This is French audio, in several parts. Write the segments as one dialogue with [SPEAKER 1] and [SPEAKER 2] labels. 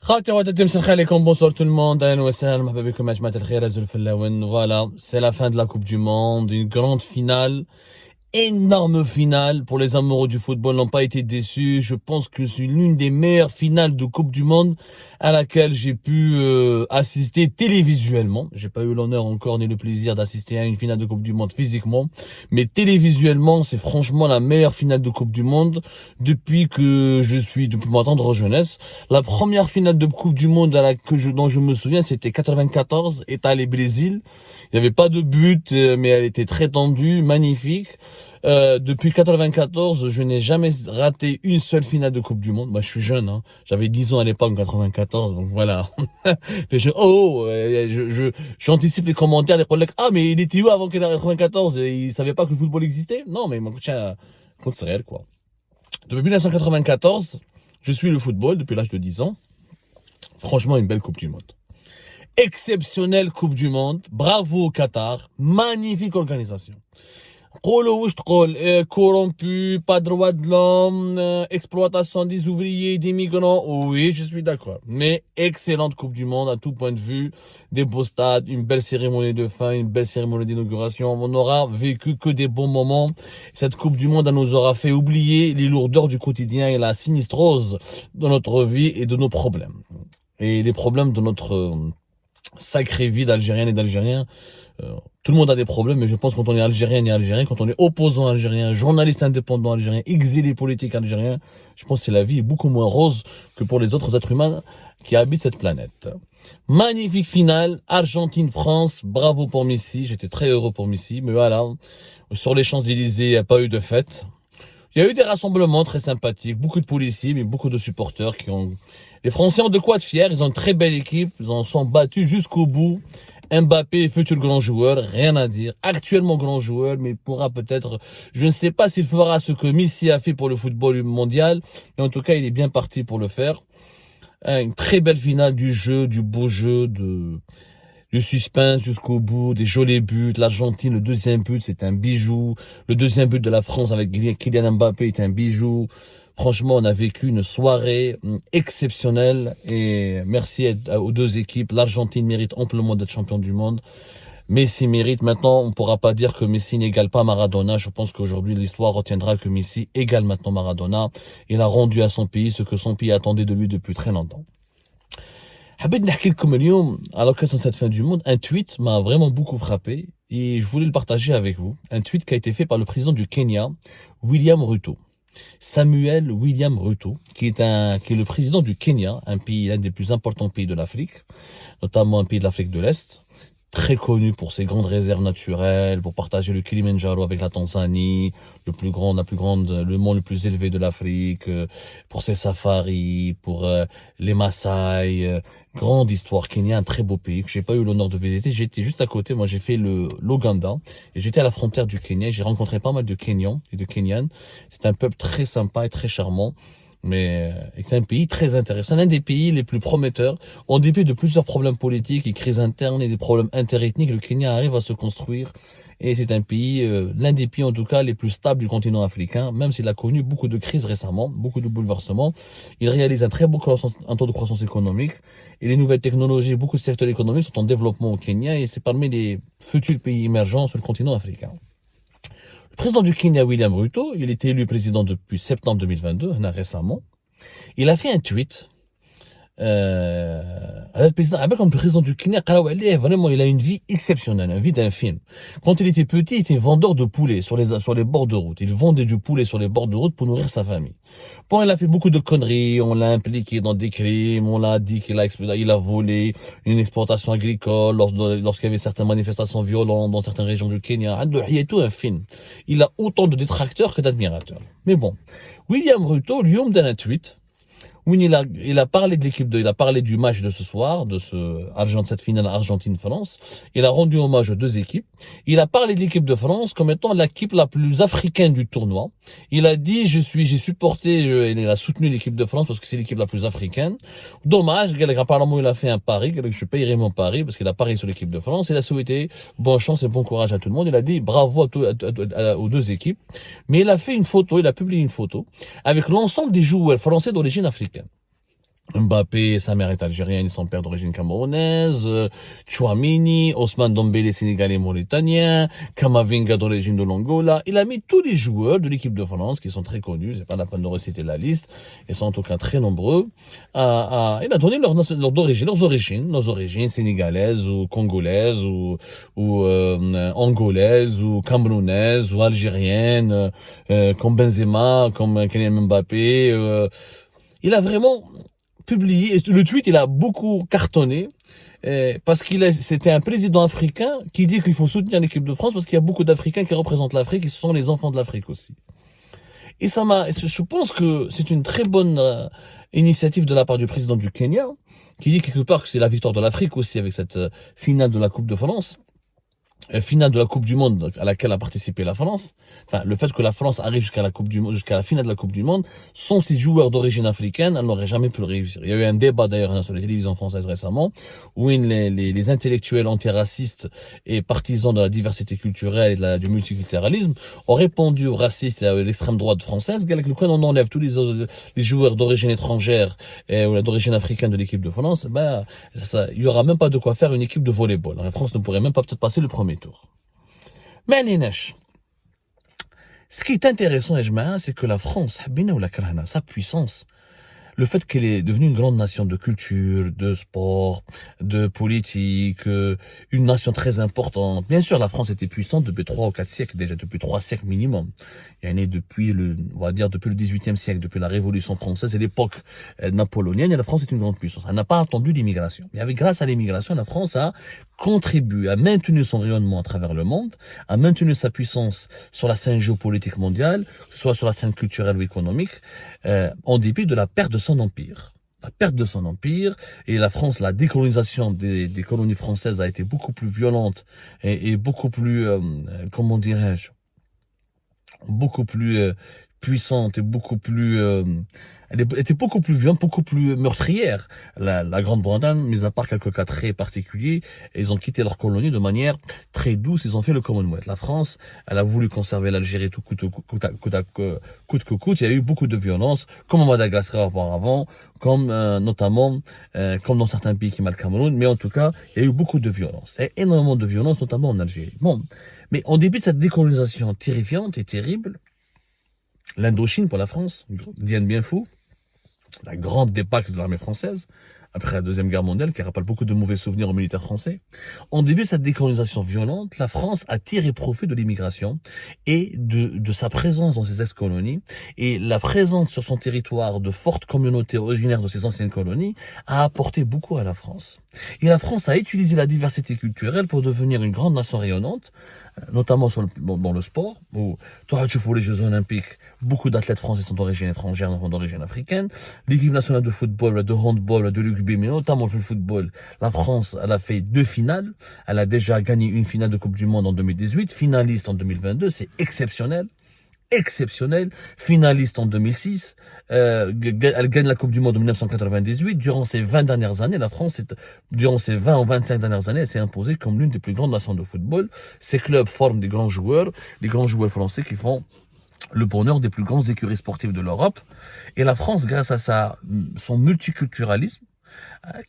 [SPEAKER 1] خاوتي خواتاتي مساء عليكم bonsoir tout le monde اهلا وسهلا مرحبا بكم يا جماعه الخير ازول الفلاون. Voilà, c'est la fin de la Coupe du Monde, une grande finale, énorme finale. Pour les amoureux du football n'ont pas été déçus. Je pense que c'est l'une des meilleures finales de Coupe du Monde à laquelle j'ai pu assister télévisuellement. J'ai pas eu l'honneur encore ni le plaisir d'assister à une finale de Coupe du Monde physiquement, mais télévisuellement c'est franchement la meilleure finale de Coupe du Monde depuis ma tendre jeunesse. La première finale de Coupe du Monde dont je me souviens, c'était 94, Italie-Brésil. Il n'y avait pas de but, mais elle était très tendue, magnifique. Depuis 94, je n'ai jamais raté une seule finale de Coupe du Monde. Moi, je suis jeune, hein. J'avais 10 ans à l'époque, en 94, donc voilà. J'anticipe les commentaires, les collègues. Ah, mais il était où avant qu'il ait 94? Il savait pas que le football existait? Non, mais tiens, c'est réel, quoi. Depuis 1994, je suis le football depuis l'âge de 10 ans. Franchement, une belle Coupe du Monde. Exceptionnelle Coupe du Monde. Bravo au Qatar. Magnifique organisation. Corrompu, pas droit de l'homme, exploitation des ouvriers, des migrants. Oui, je suis d'accord. Mais excellente Coupe du Monde à tout point de vue. Des beaux stades, une belle cérémonie de fin, une belle cérémonie d'inauguration. On n'aura vécu que des bons moments. Cette Coupe du Monde, elle nous aura fait oublier les lourdeurs du quotidien et la sinistrose de notre vie et de nos problèmes. Et les problèmes de notre sacrée vie d'Algérienne et d'Algérien. Tout le monde a des problèmes, mais je pense que quand on est algérien et algérien, quand on est opposant algérien, journaliste indépendant algérien, exilé politique algérien, je pense que la vie est beaucoup moins rose que pour les autres êtres humains qui habitent cette planète. Magnifique finale, Argentine-France, bravo pour Messi, j'étais très heureux pour Messi, mais voilà, sur les Champs-Élysées, il n'y a pas eu de fête. Il y a eu des rassemblements très sympathiques, beaucoup de policiers, mais beaucoup de supporters Les Français ont de quoi être fiers, ils ont une très belle équipe, ils en sont battus jusqu'au bout. Mbappé, futur grand joueur, rien à dire. Actuellement grand joueur, mais il pourra peut-être, je ne sais pas s'il fera ce que Messi a fait pour le football mondial, mais en tout cas, il est bien parti pour le faire. Une très belle finale du jeu, du beau jeu, du suspense jusqu'au bout, des jolis buts. L'Argentine, le deuxième but, c'est un bijou. Le deuxième but de la France avec Kylian Mbappé est un bijou. Franchement, on a vécu une soirée exceptionnelle et merci aux deux équipes. L'Argentine mérite amplement d'être champion du monde. Messi mérite. Maintenant, on ne pourra pas dire que Messi n'égale pas Maradona. Je pense qu'aujourd'hui, l'histoire retiendra que Messi égale maintenant Maradona. Il a rendu à son pays ce que son pays attendait de lui depuis très longtemps. حبيت نحكي لكم اليوم à l'occasion de cette fin du monde, un tweet m'a vraiment beaucoup frappé et je voulais le partager avec vous. Un tweet qui a été fait par le président du Kenya, William Ruto. Samuel William Ruto, qui est le président du Kenya, l'un des plus importants pays de l'Afrique, notamment un pays de l'Afrique de l'Est, très connu pour ses grandes réserves naturelles, pour partager le Kilimandjaro avec la Tanzanie, le mont le plus élevé de l'Afrique, pour ses safaris, pour les Maasai, grande histoire Kenya, un très beau pays que j'ai pas eu l'honneur de visiter. J'étais juste à côté, moi j'ai fait l'Ouganda et j'étais à la frontière du Kenya. J'ai rencontré pas mal de Kenyans et de Kenyanes. C'est un peuple très sympa et très charmant. Mais c'est un pays très intéressant, l'un des pays les plus prometteurs, en dépit de plusieurs problèmes politiques et crises internes et des problèmes interethniques, le Kenya arrive à se construire et c'est un pays, l'un des pays en tout cas les plus stables du continent africain, même s'il a connu beaucoup de crises récemment, beaucoup de bouleversements. Il réalise un très beau un taux de croissance économique et les nouvelles technologies, beaucoup de secteurs économiques sont en développement au Kenya et c'est parmi les futurs pays émergents sur le continent africain. Le président du Kenya, William Ruto, il était élu président depuis septembre 2022, récemment. Il a fait un tweet. Le président du Kenya, vraiment, il a une vie exceptionnelle, une vie d'un film. Quand il était petit, il était vendeur de poulet sur les bords de route. Il vendait du poulet sur les bords de route pour nourrir sa famille. Bon, il a fait beaucoup de conneries, on l'a impliqué dans des crimes, on l'a dit qu'il a volé une exportation agricole lorsqu'il y avait certaines manifestations violentes dans certaines régions du Kenya. Il y a tout un film. Il a autant de détracteurs que d'admirateurs. Mais bon, William Ruto, lui, donne un tweet. Oui, il a parlé de il a parlé du match de ce soir, de cette finale Argentine-France. Il a rendu hommage aux deux équipes. Il a parlé de l'équipe de France comme étant l'équipe la plus africaine du tournoi. Il a dit, j'ai supporté, il a soutenu l'équipe de France parce que c'est l'équipe la plus africaine. Dommage, apparemment, il a fait un pari, je payerai mon pari parce qu'il a parié sur l'équipe de France. Il a souhaité bonne chance et bon courage à tout le monde. Il a dit bravo aux deux équipes. Mais il a fait une photo, il a publié une photo avec l'ensemble des joueurs français d'origine africaine. Mbappé, sa mère est algérienne et son père d'origine camerounaise. Chouamini, Ousmane Dombele, sénégalais mauritanien. Kamavinga d'origine de l'Angola. Il a mis tous les joueurs de l'équipe de France qui sont très connus. C'est pas la peine de reciter la liste. Ils sont en tout cas très nombreux. Il a donné leurs origines sénégalaises ou congolaises ou angolaises ou camerounaises ou algériennes, comme Benzema, comme Kylian Mbappé. Il a vraiment publié, et le tweet il a beaucoup cartonné, parce c'était un président africain qui dit qu'il faut soutenir l'équipe de France parce qu'il y a beaucoup d'Africains qui représentent l'Afrique et ce sont les enfants de l'Afrique aussi. Et je pense que c'est une très bonne initiative de la part du président du Kenya, qui dit quelque part que c'est la victoire de l'Afrique aussi avec cette finale de la Coupe de France. Finale de la Coupe du Monde à laquelle a participé la France. Enfin, le fait que la France arrive jusqu'à la Coupe du Monde, jusqu'à la finale de la Coupe du Monde, sans ses joueurs d'origine africaine, elle n'aurait jamais pu le réussir. Il y a eu un débat d'ailleurs sur les télévisions françaises récemment, où les intellectuels antiracistes et partisans de la diversité culturelle et du multiculturalisme ont répondu aux racistes et à l'extrême droite française, avec lequel on enlève tous les joueurs d'origine étrangère ou d'origine africaine de l'équipe de France, il y aura même pas de quoi faire une équipe de volleyball. La France ne pourrait même pas peut-être passer le premier tour. Mais ce qui est intéressant, c'est que la France, sa puissance, le fait qu'elle est devenue une grande nation de culture, de sport, de politique, une nation très importante. Bien sûr, la France était puissante depuis 3 ou 4 siècles, déjà depuis 3 siècles minimum. Il y en a depuis depuis le 18e siècle, depuis la Révolution française et l'époque napoléonienne, et la France est une grande puissance. Elle n'a pas attendu l'immigration. Mais grâce à l'immigration, la France a contribué à maintenir son rayonnement à travers le monde, à maintenir sa puissance sur la scène géopolitique mondiale, soit sur la scène culturelle ou économique, en dépit de la perte de son empire. La perte de son empire et la France, la décolonisation des colonies françaises a été beaucoup plus violente et beaucoup plus, comment dirais-je, beaucoup plus puissante et beaucoup plus elle était beaucoup plus violente, beaucoup plus meurtrière. La Grande-Bretagne, mis à part quelques cas très particuliers, ils ont quitté leur colonie de manière très douce, ils ont fait le Commonwealth. La France, elle a voulu conserver l'Algérie tout coûte que coûte. Il y a eu beaucoup de violence, comme à Madagascar auparavant, comme notamment comme dans certains pays qui mal Cameroun, mais en tout cas, il y a eu beaucoup de violence. Et énormément de violence, notamment en Algérie. Bon, mais en début de cette décolonisation terrifiante et terrible, l'Indochine pour la France, Dien Bien Phu, la grande débâcle de l'armée française, après la Deuxième Guerre mondiale, qui rappelle beaucoup de mauvais souvenirs aux militaires français. En début de cette décolonisation violente, la France a tiré profit de l'immigration et de sa présence dans ses ex-colonies, et la présence sur son territoire de fortes communautés originaires de ses anciennes colonies a apporté beaucoup à la France. Et la France a utilisé la diversité culturelle pour devenir une grande nation rayonnante, notamment dans le sport, où toi tu vois les Jeux Olympiques, beaucoup d'athlètes français sont d'origine étrangère, non d'origine africaine. L'équipe nationale de football, de handball, de rugby, mais notamment le football, la France, elle a fait 2 finales. Elle a déjà gagné une finale de Coupe du Monde en 2018, finaliste en 2022, c'est exceptionnel. Finaliste en 2006, elle gagne la Coupe du Monde en 1998. Durant ces 20 dernières années, la France, durant ces 20 ou 25 dernières années, elle s'est imposée comme l'une des plus grandes nations de football. Ces clubs forment des grands joueurs, les grands joueurs français qui font le bonheur des plus grandes écuries sportives de l'Europe. Et la France, grâce à son multiculturalisme,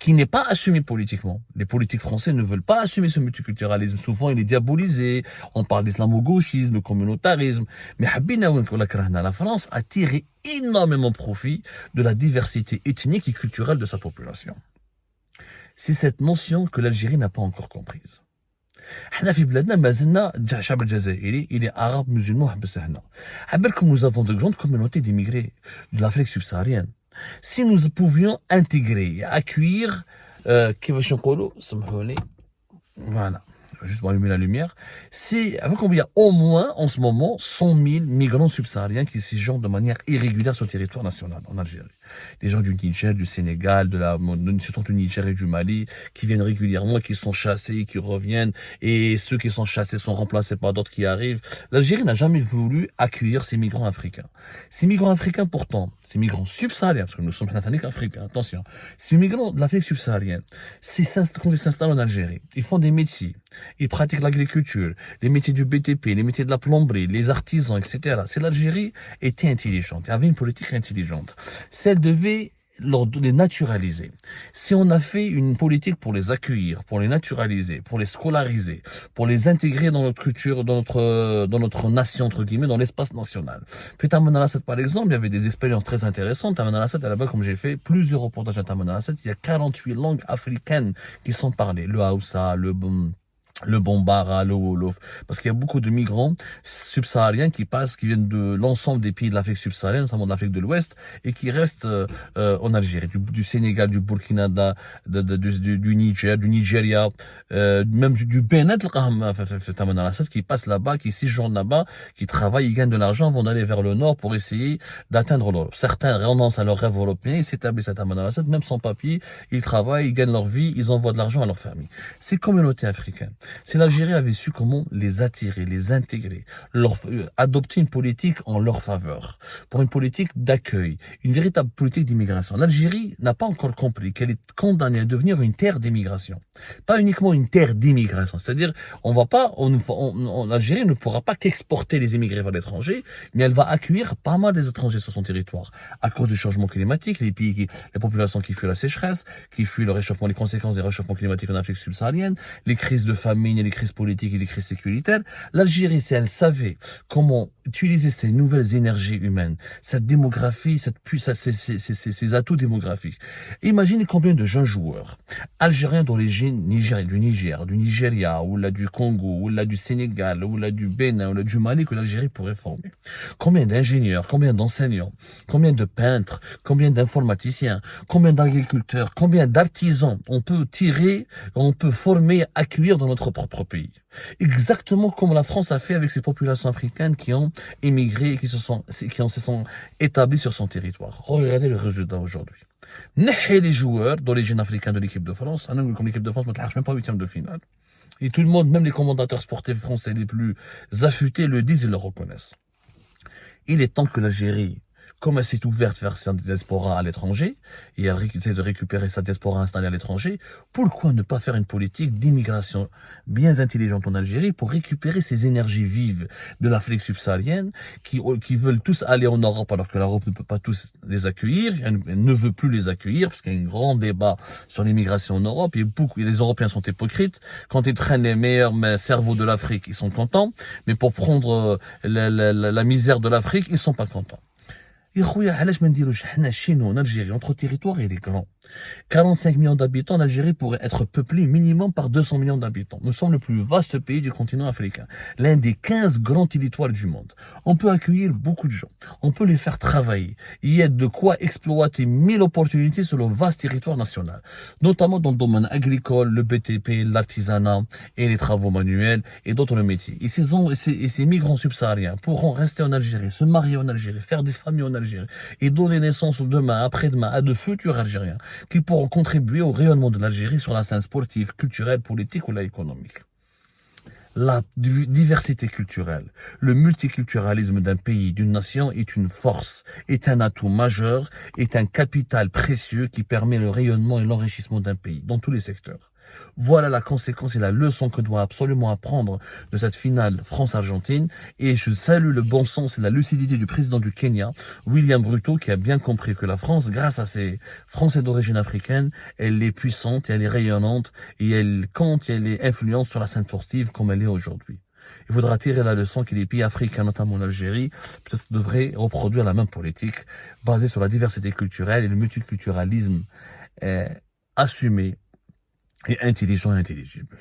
[SPEAKER 1] qui n'est pas assumé politiquement. Les politiques français ne veulent pas assumer ce multiculturalisme. Souvent, il est diabolisé. On parle d'islamo-gauchisme, de communautarisme. Mais la France a tiré énormément profit de la diversité ethnique et culturelle de sa population. C'est cette notion que l'Algérie n'a pas encore comprise. حنا في بلادنا مازلنا الشعب الجزائري il est arabe musulman حبس هنا. عبالكم nous avons de grandes communautés d'immigrés de l'Afrique subsaharienne. Si nous pouvions intégrer et accueillir كيفاش نقولوا سمحوا لي voilà, juste pour allumer la lumière, c'est avec combien il y a au moins en ce moment 100 000 migrants subsahariens qui séjournent de manière irrégulière sur le territoire national en Algérie. Des gens du Niger, du Sénégal, surtout du Niger et du Mali, qui viennent régulièrement, qui sont chassés, qui reviennent, et ceux qui sont chassés sont remplacés par d'autres qui arrivent. L'Algérie n'a jamais voulu accueillir ces migrants africains. Ces migrants africains pourtant, ces migrants subsahariens, parce que nous sommes africains, attention, ces migrants de l'Afrique subsaharienne, quand ils s'installent en Algérie, ils font des métiers, ils pratiquent l'agriculture, les métiers du BTP, les métiers de la plomberie, les artisans, etc. C'est l'Algérie était intelligente, elle avait une politique intelligente. Elle devait les naturaliser. Si on a fait une politique pour les accueillir, pour les naturaliser, pour les scolariser, pour les intégrer dans notre culture, dans notre nation, entre guillemets, dans l'espace national. Puis Taman al-Assad, par exemple, il y avait des expériences très intéressantes. Taman al-Assad, à la base, comme j'ai fait plusieurs reportages à Taman al-Assad, il y a 48 langues africaines qui sont parlées. Le Hausa, le Bambara, le Wolof, parce qu'il y a beaucoup de migrants subsahariens qui viennent de l'ensemble des pays de l'Afrique subsaharienne, notamment de l'Afrique de l'Ouest, et qui restent en Algérie, du Sénégal, du Burkina, du Niger, du Nigeria, même du Bénin, qui passent là-bas, qui séjournent là-bas, qui travaillent, ils gagnent de l'argent, vont aller vers le nord pour essayer d'atteindre l'Europe. Certains renoncent à leur rêve européen, ils s'établissent à Taman al-Assad, même sans papier, ils travaillent, ils gagnent leur vie, ils envoient de l'argent à leur famille. Ces communautés africaines, si l'Algérie avait su comment les attirer, les intégrer, adopter une politique en leur faveur, pour une politique d'accueil, une véritable politique d'immigration. L'Algérie n'a pas encore compris qu'elle est condamnée à devenir une terre d'immigration. Pas uniquement une terre d'immigration. C'est-à-dire, l'Algérie ne pourra pas qu'exporter les immigrés vers l'étranger, mais elle va accueillir pas mal des étrangers sur son territoire. À cause du changement climatique, les populations qui fuient la sécheresse, qui fuient les conséquences des réchauffements climatiques en Afrique subsaharienne, les crises de famine, les crises politiques et les crises sécuritaires. L'Algérie, si elle savait comment utiliser ces nouvelles énergies humaines, cette démographie, ces atouts démographiques. Imaginez combien de jeunes joueurs algériens d'origine du Nigeria, ou là du Congo, ou là du Sénégal, ou là du Bénin, ou là du Mali que l'Algérie pourrait former. Combien d'ingénieurs, combien d'enseignants, combien de peintres, combien d'informaticiens, combien d'agriculteurs, combien d'artisans on peut tirer, on peut former, accueillir dans notre propre pays. Exactement comme la France a fait avec ses populations africaines qui ont émigré et qui se sont établies sur son territoire. Regardez le résultat aujourd'hui. Les joueurs d'origine africaine de l'équipe de France, comme l'équipe de France ne marche même pas huitième de finale. Et tout le monde, même les commentateurs sportifs français les plus affûtés le disent et le reconnaissent. Il est temps que l'Algérie, comme elle s'est ouverte vers sa diaspora à l'étranger, et elle essaie de récupérer sa diaspora installée à l'étranger, pourquoi ne pas faire une politique d'immigration bien intelligente en Algérie pour récupérer ces énergies vives de l'Afrique subsaharienne qui veulent tous aller en Europe alors que l'Europe ne peut pas tous les accueillir, elle ne veut plus les accueillir parce qu'il y a un grand débat sur l'immigration en Europe et les Européens sont hypocrites. Quand ils prennent les meilleurs cerveaux de l'Afrique, ils sont contents, mais pour prendre la misère de l'Afrique, ils sont pas contents. يا خويا علاش ما نديروش حنا chez en Algérie, notre territoire il est grand. 45 millions d'habitants, l'Algérie pourrait être peuplée minimum par 200 millions d'habitants. Nous sommes le plus vaste pays du continent africain, l'un des 15 grands territoires du monde. On peut accueillir beaucoup de gens, on peut les faire travailler. Il y a de quoi exploiter 1000 opportunités sur le vaste territoire national, notamment dans le domaine agricole, le BTP, l'artisanat et les travaux manuels et d'autres métiers. Et ces migrants subsahariens pourront rester en Algérie, se marier en Algérie, faire des familles en Algérie et donner naissance demain, après-demain à de futurs Algériens qui pourront contribuer au rayonnement de l'Algérie sur la scène sportive, culturelle, politique ou la économique. La diversité culturelle, le multiculturalisme d'un pays, d'une nation est une force, est un atout majeur, est un capital précieux qui permet le rayonnement et l'enrichissement d'un pays dans tous les secteurs. Voilà la conséquence et la leçon que doit absolument apprendre de cette finale France-Argentine. Et je salue le bon sens et la lucidité du président du Kenya, William Ruto, qui a bien compris que la France, grâce à ses Français d'origine africaine, elle est puissante, et elle est rayonnante, et elle compte, et elle est influente sur la scène sportive comme elle est aujourd'hui. Il faudra tirer la leçon que les pays africains, notamment l'Algérie, peut-être devraient reproduire la même politique basée sur la diversité culturelle et le multiculturalisme assumé et intelligent et intelligible.